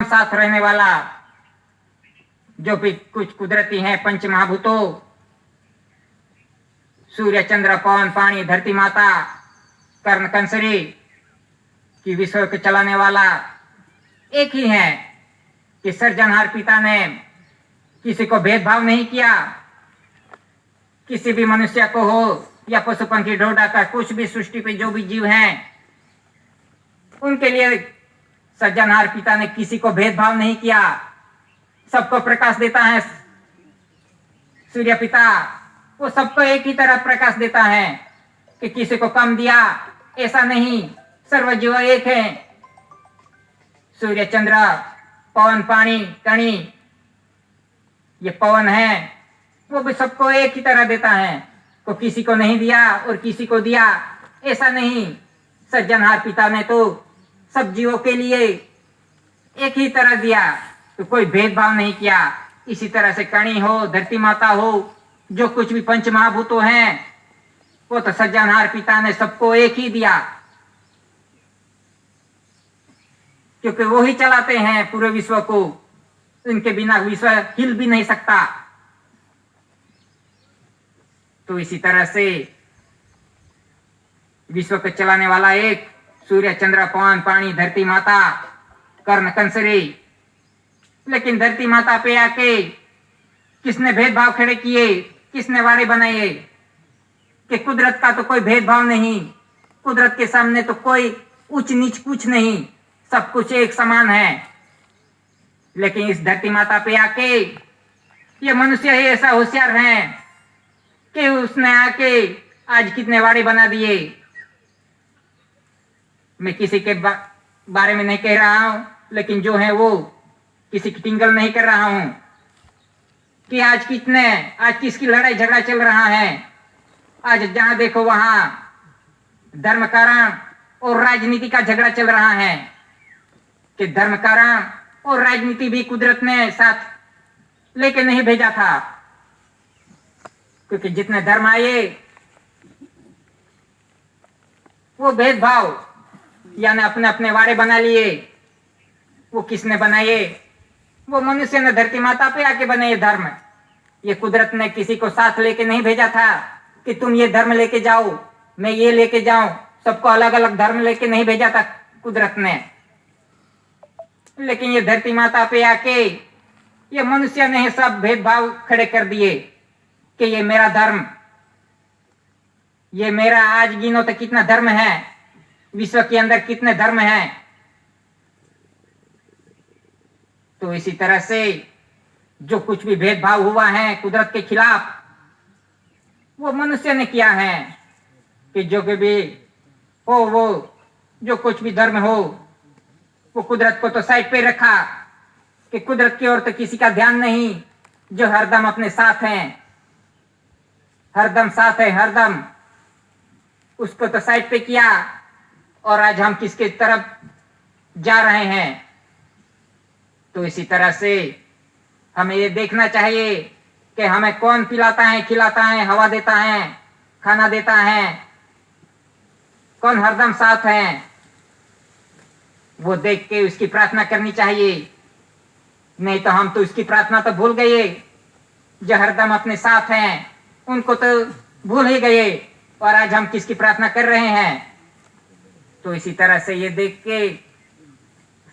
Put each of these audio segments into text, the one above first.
साथ रहने वाला जो भी कुछ कुदरती है पंच महाभूतों, सूर्य चंद्र पवन पानी धरती माता कर्ण कंसरी की विश्व को चलाने वाला एक ही है कि सृजनहार पिता ने किसी को भेदभाव नहीं किया। किसी भी मनुष्य को हो या पशु पंखी ढोढ़ा का कुछ भी सृष्टि पे जो भी जीव हैं उनके लिए सृजनहार पिता ने किसी को भेदभाव नहीं किया। सबको प्रकाश देता है सूर्य पिता, वो सबको एक ही तरह प्रकाश देता है कि किसी को कम दिया ऐसा नहीं। सर्व जीव एक है। सूर्य चंद्र पवन पानी कणी, ये पवन है वो भी सबको एक ही तरह देता है। को किसी को नहीं दिया और किसी को दिया ऐसा नहीं। सृजनहार पिता ने तो सब जीवों के लिए एक ही तरह दिया, तो कोई भेदभाव नहीं किया। इसी तरह से कणी हो धरती माता हो जो कुछ भी पंच महाभूतों हैं वो तो सृजनहार पिता ने सबको एक ही दिया, क्योंकि वो ही चलाते हैं पूरे विश्व को। उनके बिना विश्व हिल भी नहीं सकता। तो इसी तरह से विश्व को चलाने वाला एक सूर्य चंद्र पवन पानी धरती माता कर्ण कंसरी। लेकिन धरती माता पे आके किसने भेदभाव खड़े किए, किसने वाड़े बनाए कि कुदरत का तो कोई भेदभाव नहीं। कुदरत के सामने तो कोई ऊंच नीच कुछ नहीं, सब कुछ एक समान है। लेकिन इस धरती माता पे आके ये मनुष्य ही ऐसा होशियार है कि उसने आके आज कितने वाड़े बना दिए। मैं किसी के बारे में नहीं कह रहा हूं, लेकिन जो है वो किसी की टिंगल नहीं कर रहा हूं कि आज किसकी लड़ाई झगड़ा चल रहा है। आज जहां देखो वहां धर्म कारण और राजनीति का झगड़ा चल रहा है कि धर्म कारण और राजनीति भी कुदरत ने साथ लेके नहीं भेजा था, क्योंकि जितने धर्म आए वो भेदभाव यानी अपने अपने वाड़े बना लिए। वो किसने बनाए? वो मनुष्य ने धरती माता पे आके बनाए धर्म। ये कुदरत ने किसी को साथ लेके नहीं भेजा था कि तुम ये धर्म लेके जाओ मैं ये लेके जाऊं। सबको अलग अलग धर्म लेके नहीं भेजा था कुदरत ने। लेकिन ये धरती माता पे आके ये मनुष्य ने सब भेदभाव खड़े कर दिए कि ये मेरा धर्म, ये मेरा। आज गिनो तो कितना धर्म है विश्व के अंदर, कितने धर्म हैं। तो इसी तरह से जो कुछ भी भेदभाव हुआ है कुदरत के खिलाफ वो मनुष्य ने किया है कि जो भी हो वो जो कुछ भी धर्म हो वो कुदरत को तो साइड पे रखा कि कुदरत की ओर तो किसी का ध्यान नहीं, जो हरदम अपने साथ हैं, हरदम साथ है, हरदम उसको तो साइड पे किया। और आज हम किसके तरफ जा रहे हैं? तो इसी तरह से हमें ये देखना चाहिए कि हमें कौन पिलाता है, खिलाता है, हवा देता है, खाना देता है, कौन हरदम साथ है, वो देख के उसकी प्रार्थना करनी चाहिए। नहीं तो हम तो उसकी प्रार्थना तो भूल गए। जो हरदम अपने साथ हैं उनको तो भूल ही गए, और आज हम किसकी प्रार्थना कर रहे हैं? तो इसी तरह से ये देख के,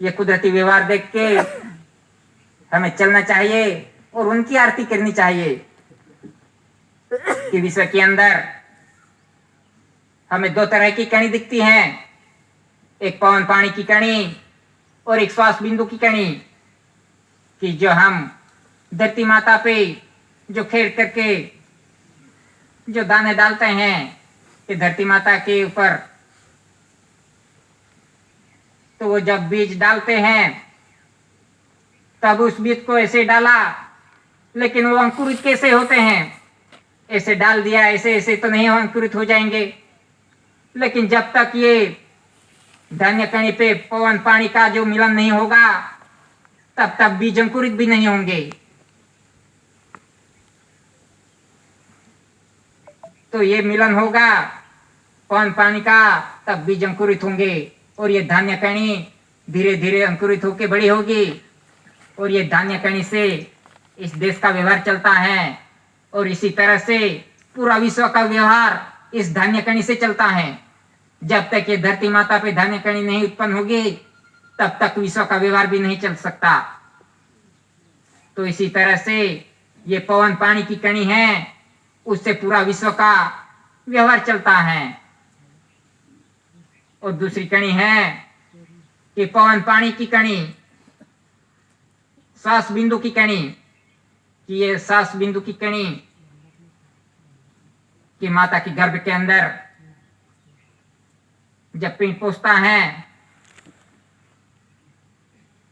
ये कुदरती व्यवहार देख के हमें चलना चाहिए और उनकी आरती करनी चाहिए कि विश्व के अंदर हमें दो तरह की कणी दिखती हैं, एक पवन पानी की कणी और एक श्वास बिंदु की कणी। कि जो हम धरती माता पे जो खेड़ करके जो दाने डालते हैं कि धरती माता के ऊपर, तो वो जब बीज डालते हैं तब उस बीज को ऐसे डाला, लेकिन वो अंकुरित कैसे होते हैं? ऐसे डाल दिया ऐसे ऐसे तो नहीं अंकुरित हो जाएंगे। लेकिन जब तक ये धान्य कणी पे पवन पानी का जो मिलन नहीं होगा तब तक बीज अंकुरित भी नहीं होंगे। तो ये मिलन होगा पवन पानी का, तब बीज अंकुरित होंगे। और ये धान्य कणी धीरे धीरे अंकुरित होकर बड़ी होगी और ये धान्य कणी से इस देश का व्यवहार चलता है और इसी तरह से पूरा विश्व का व्यवहार इस धान्य कणी से चलता है। जब तक ये धरती माता पे धान्य कणी नहीं उत्पन्न होगी तब तक विश्व का व्यवहार भी नहीं चल सकता। तो इसी तरह से ये पवन पानी की कणी है, उससे पूरा विश्व का व्यवहार चलता है। और दूसरी कणी है कि पवन पानी की कणी, श्वास बिंदु की कणी, कि ये श्वास बिंदु की कणी कि माता के गर्भ के अंदर जब पिंड पहुंचता है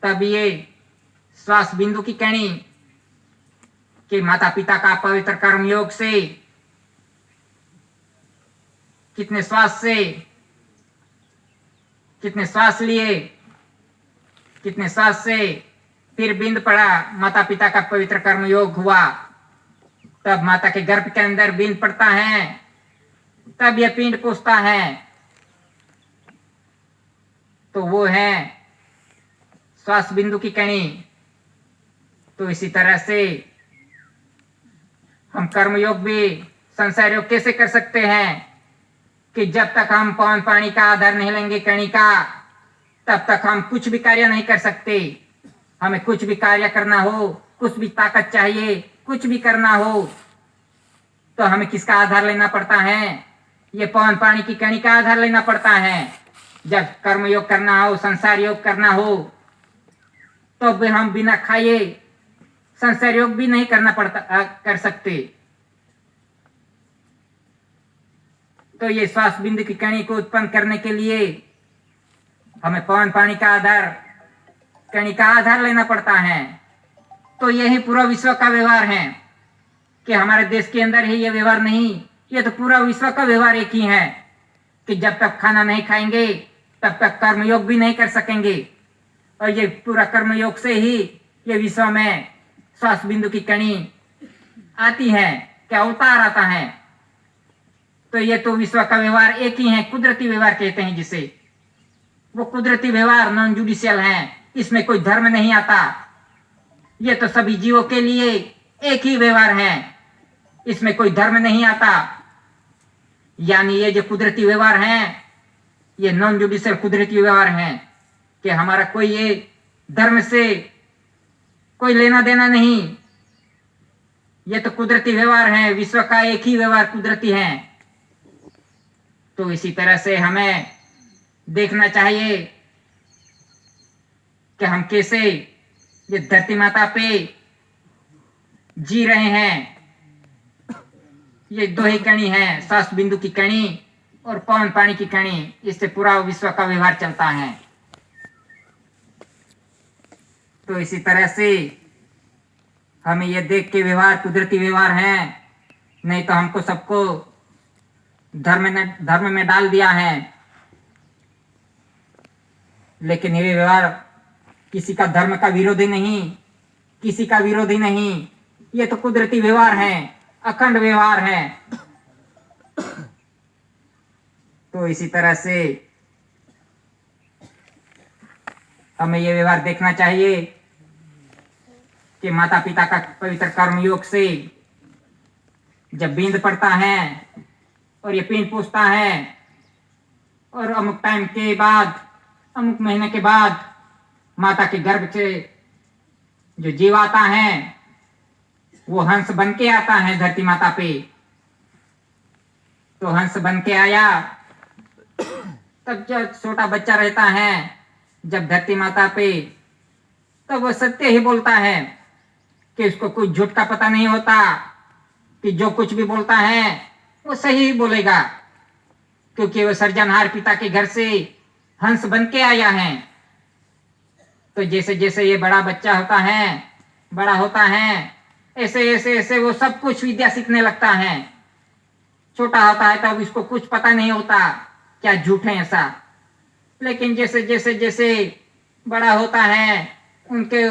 तब ये श्वास बिंदु की कणी कि माता पिता का पवित्र कर्म योग से कितने श्वास लिए, कितने श्वास से फिर बिंद पड़ा, माता पिता का पवित्र कर्म योग हुआ, तब माता के गर्भ के अंदर बिंद पड़ता है, तब यह पिंड पहुंचता है। तो वो है श्वास बिंदु की कणी। तो इसी तरह से हम कर्मयोग भी संसार योग कैसे कर सकते हैं कि जब तक हम पवन पानी का आधार नहीं लेंगे कणी का, तब तक हम कुछ भी कार्य नहीं कर सकते। हमें कुछ भी कार्य करना हो, कुछ भी ताकत चाहिए, कुछ भी करना हो तो हमें किसका आधार लेना पड़ता है? ये पवन पानी की कणी का आधार लेना पड़ता है। जब कर्म योग करना हो, संसार योग करना हो, तो भी हम बिना खाए संसार योग भी नहीं कर सकते। तो ये श्वास बिंदु की कणी को उत्पन्न करने के लिए हमें पवन पानी का आधार, कणी का आधार लेना पड़ता है। तो यही पूरा विश्व का व्यवहार है कि हमारे देश के अंदर ही ये व्यवहार नहीं, ये तो पूरा विश्व का व्यवहार एक ही है कि जब तक खाना नहीं खाएंगे तब तक कर्मयोग भी नहीं कर सकेंगे। और ये पूरा कर्मयोग से ही ये विश्व में श्वास बिंदु की कणी आती है, क्या अवतार आता है। तो ये तो विश्व का व्यवहार एक ही है, कुदरती व्यवहार कहते हैं जिसे। वो कुदरती व्यवहार नॉन जुडिशियल है, इसमें कोई धर्म नहीं आता। ये तो सभी जीवों के लिए एक ही व्यवहार है, इसमें कोई धर्म नहीं आता। यानी ये जो कुदरती व्यवहार है, ये नॉन जुडिशियल कुदरती व्यवहार है कि हमारा कोई ये धर्म से कोई लेना देना नहीं। ये तो कुदरती व्यवहार है, विश्व का एक ही व्यवहार कुदरती है। तो इसी तरह से हमें देखना चाहिए कि हम कैसे ये धरती माता पे जी रहे हैं। ये दो ही कणी है, श्वास बिंदु की कणी और पवन पानी की कणी, इससे पूरा विश्व का व्यवहार चलता है। तो इसी तरह से हमें ये देख के व्यवहार कुदरती व्यवहार है, नहीं तो हमको सबको धर्म में डाल दिया है। लेकिन ये व्यवहार किसी का धर्म का विरोधी नहीं, किसी का विरोधी नहीं, ये तो कुदरती व्यवहार है, अखंड व्यवहार है। तो इसी तरह से हमें ये व्यवहार देखना चाहिए कि माता पिता का पवित्र कर्म योग से जब बींद पड़ता है और ये पिंड पूछता है और अमुक टाइम के बाद, अमुक महीने के बाद माता के गर्भ से जो जीव आता है वो हंस बन के आता है धरती माता पे। तो हंस बन के आया, तब जब छोटा बच्चा रहता है जब धरती माता पे, तब वो सत्य ही बोलता है कि उसको कुछ झूठ का पता नहीं होता, कि जो कुछ भी बोलता है वो सही ही बोलेगा, क्योंकि वो सृजनहार पिता के घर से हंस बन के आया है। तो जैसे जैसे ये बड़ा बच्चा होता है, बड़ा होता है, ऐसे ऐसे ऐसे वो सब कुछ विद्या सीखने लगता है। छोटा होता है तब इसको कुछ पता नहीं होता क्या झूठ है ऐसा, लेकिन जैसे जैसे जैसे बड़ा होता है उनके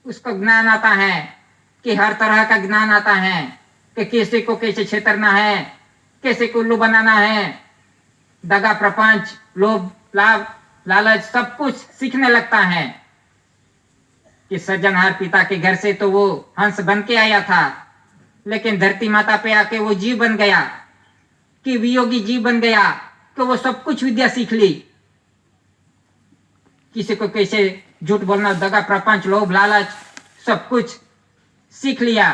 उसको ज्ञान आता है कि हर तरह का ज्ञान आता है कि कैसे को कैसे छेतरना है, कैसे को उल्लू बनाना है। दगा, प्रपंच, लोभ, लाभ लालच सब कुछ सीखने लगता है कि सृजनहार पिता के घर से तो वो हंस बन के आया था, लेकिन धरती माता पे आके वो जीव बन गया, कि वियोगी जीव बन गया, तो वो सब कुछ विद्या सीख ली। किसी को कैसे झूठ बोलना, दगा, प्रपंच, लोभ, लालच सब कुछ सीख लिया।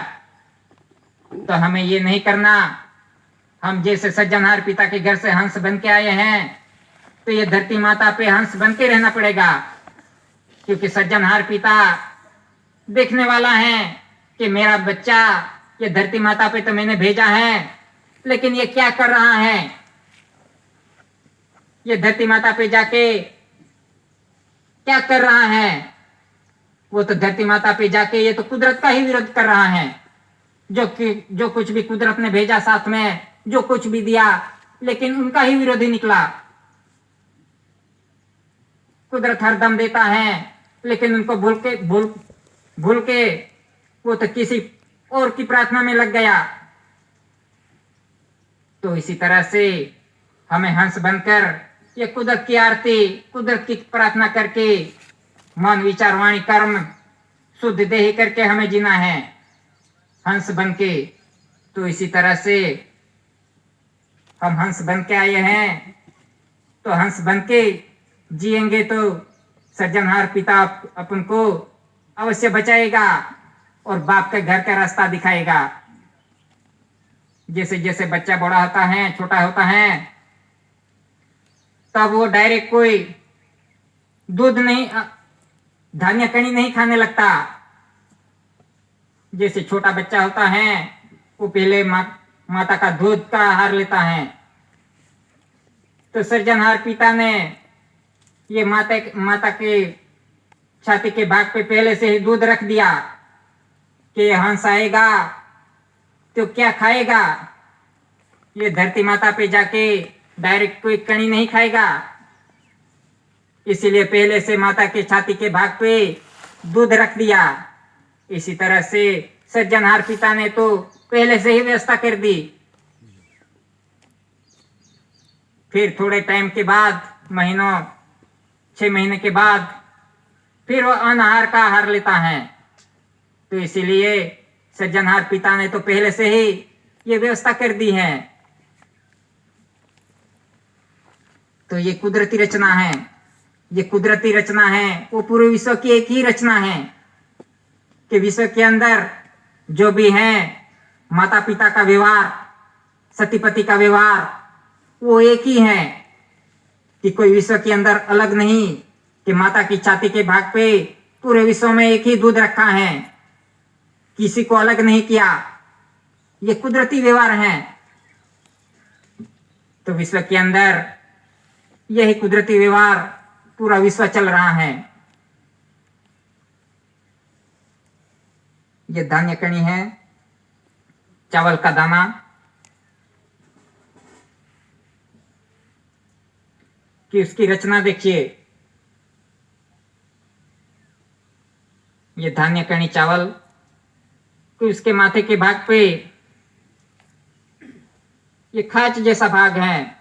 तो हमें ये नहीं करना। हम जैसे सज्जनहार पिता के घर से हंस बन के आए हैं, तो ये धरती माता पे हंस बन के रहना पड़ेगा, क्योंकि सज्जनहार पिता देखने वाला है कि मेरा बच्चा ये धरती माता पे तो मैंने भेजा है, लेकिन ये क्या कर रहा है। ये धरती माता पे जाके क्या कर रहा है। वो तो धरती माता पे जाके ये तो कुदरत का ही विरोध कर रहा है। जो कुछ भी कुदरत ने भेजा साथ में, जो कुछ भी दिया, लेकिन उनका ही विरोधी निकला। कुदरत हर दम देता है, लेकिन उनको भूल के वो तो किसी और की प्रार्थना में लग गया। तो इसी तरह से हमें हंस बनकर ये कुदरत की आरती, कुदरत की प्रार्थना करके मन, विचार, वाणी, कर्म शुद्ध देही करके हमें जीना है हंस बन के। तो इसी तरह से हम हंस बन के आए हैं, तो हंस बन के जिएंगे तो सृजनहार पिता अपन को अवश्य बचाएगा और बाप के घर का रास्ता दिखाएगा। जैसे जैसे बच्चा बड़ा होता है, छोटा होता है, तब वो डायरेक्ट कोई दूध नहीं, धान्य कणी नहीं खाने लगता। जैसे छोटा बच्चा होता है, वो पहले माता का दूध का आहार लेता है। तो सृजनहार पिता ने ये माता के छाती के भाग पे पहले से ही दूध रख दिया कि हंस आएगा तो क्या खाएगा। ये धरती माता पे जाके डायरेक्ट कोई कणी नहीं खाएगा, इसीलिए पहले से माता के छाती के भाग पे दूध रख दिया। इसी तरह से सृजनहार पिता ने तो पहले से ही व्यवस्था कर दी। फिर थोड़े टाइम के बाद, महीनों 6 महीने के बाद, फिर वो अनाहार का आहार लेता है। तो इसीलिए सृजनहार पिता ने तो पहले से ही ये व्यवस्था कर दी है। तो ये कुदरती रचना है, ये कुदरती रचना है, वो पूरे विश्व की एक ही रचना है कि विश्व के अंदर जो भी है, माता पिता का व्यवहार, सती पति का व्यवहार, वो एक ही है, कि कोई विश्व के अंदर अलग नहीं, कि माता की छाती के भाग पे पूरे विश्व में एक ही दूध रखा है, किसी को अलग नहीं किया। ये कुदरती व्यवहार है। तो विश्व के अंदर यही कुदरती व्यवहार पूरा विश्व चल रहा है। ये धान्य कणी है, चावल का दाना, कि उसकी रचना देखिए। ये धान्य कणी चावल, कि उसके माथे के भाग पे ये खाच जैसा भाग है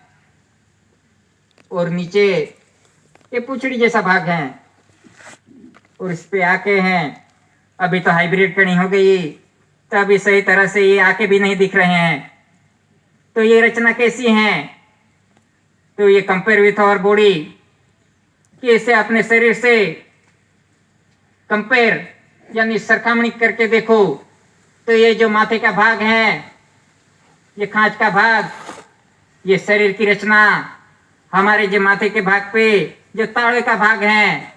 और नीचे ये पूछड़ी जैसा भाग है, और इस पे आके हैं। अभी तो हाइब्रिड कणी हो गई, तो अभी सही तरह से ये आके भी नहीं दिख रहे हैं। तो ये रचना कैसी है। तो ये कंपेयर विथ आवर बॉडी, कि इसे अपने शरीर से कंपेयर यानी सरखामणी करके देखो। तो ये जो माथे का भाग है, ये खांच का भाग, ये शरीर की रचना, हमारे जो माथे के भाग पे जो ताड़े का भाग है,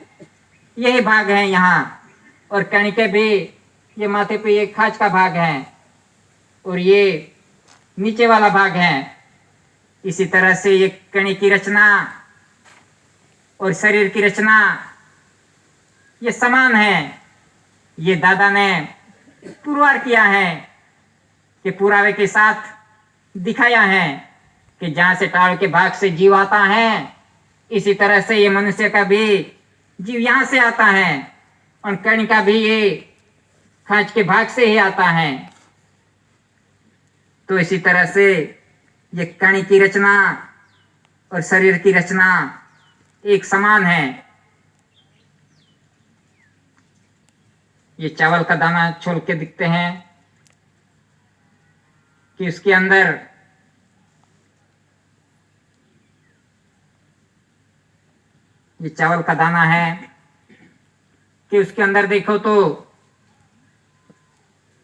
यही भाग है यहाँ। और कणिके भी ये माथे पे ये खांच का भाग है, और ये नीचे वाला भाग है। इसी तरह से ये कणी की रचना और शरीर की रचना ये समान है। ये दादा ने पुरवार किया है, कि पुरावे के साथ दिखाया है कि जहां से ताड़ के भाग से जीव आता है, इसी तरह से ये मनुष्य का भी जीव यहां से आता है, और कणी का भी ये खांच के भाग से ही आता है। तो इसी तरह से ये कणी की रचना और शरीर की रचना एक समान है। ये चावल का दाना छोल के दिखते हैं कि उसके अंदर ये चावल का दाना है कि उसके अंदर देखो तो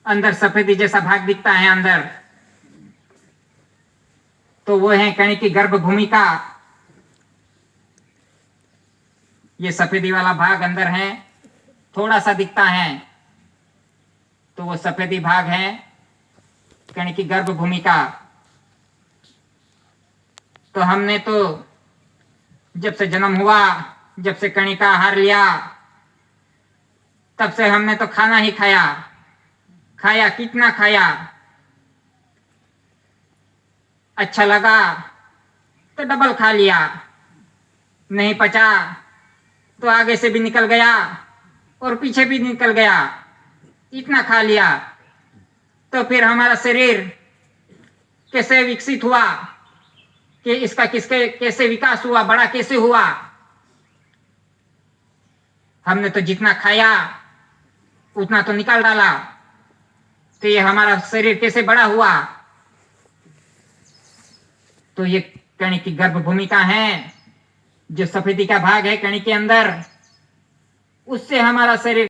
अंदर सफेदी जैसा भाग दिखता है अंदर, तो वो है कणी की गर्भ भूमिका। ये सफेदी वाला भाग अंदर है, थोड़ा सा दिखता है, तो वो सफेदी भाग है कणी की गर्भ भूमिका। तो हमने तो जब से जन्म हुआ, जब से कणी का आहार लिया, तब से हमने तो खाना ही खाया। खाया कितना खाया, अच्छा लगा तो डबल खा लिया, नहीं पचा तो आगे से भी निकल गया और पीछे भी निकल गया, इतना खा लिया। तो फिर हमारा शरीर कैसे विकसित हुआ, कि इसका किसके कैसे विकास हुआ, बड़ा कैसे हुआ। हमने तो जितना खाया उतना तो निकाल डाला, तो ये हमारा शरीर कैसे बड़ा हुआ। तो ये कणी की गर्भ भूमिका है, जो सफेदी का भाग है कणी के अंदर, उससे हमारा शरीर